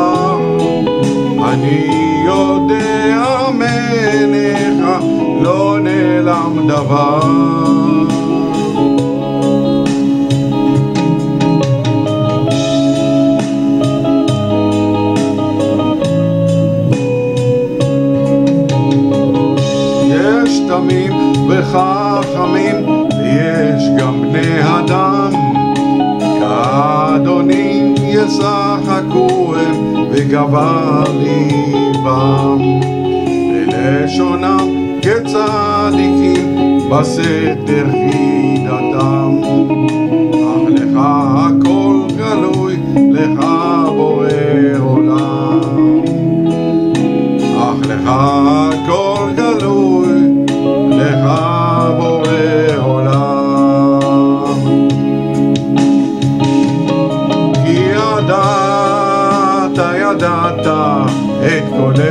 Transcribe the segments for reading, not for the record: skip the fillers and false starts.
דבר, אני יודע מעיניך לא נעלם דבר. יש תמים וחכמים ויש גם בני אדם, כאדוני ישחקו הם וגבר ליבם, ולשונם כצדיקים בסתר חידתם. אך לך הכל גלוי, לך בורא עולם, אך לך הכל גלוי, לך בורא עולם. כי ידעת את קולך,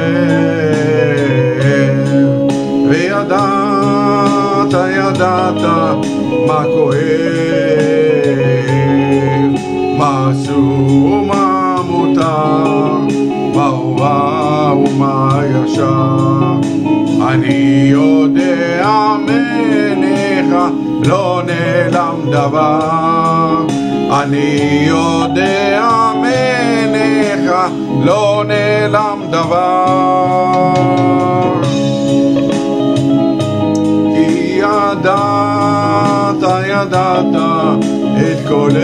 וידעת מה כואב, מה אסור ומה מותר, מה רע ומה ישר. אני יודע מעיניך לא נעלם דבר, אני יודע מעיניך לא נעלם דבר. כי ידעת את קולך,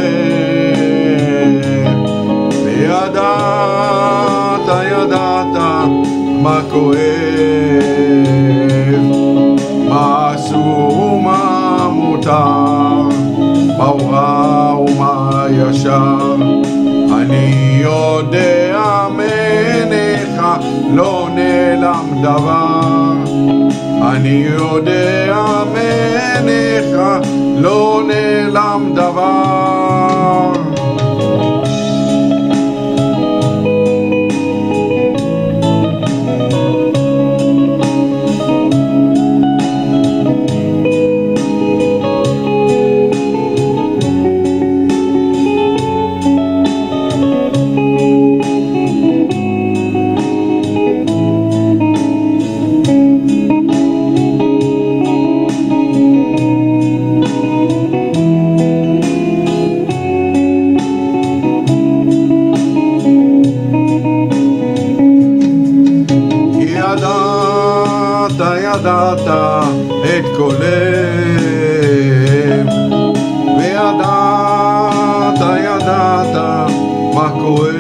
וידעת מה כואב, מה אסור ומה מותר, מה רע ומה ישר. אני יודע מעיניך לא נעלם דבר, אני יודע מעיניך לא נעלם דבר. ידעת את קולך, וידעת מה כואב,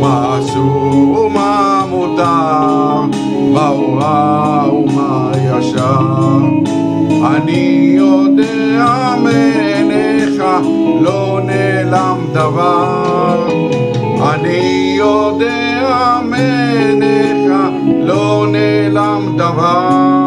מה אסור ומה מותר, מה רע ומה ישר. אני יודע מעיניך לא נעלם דבר, אני יודע מעיניך לא נעלם דבר.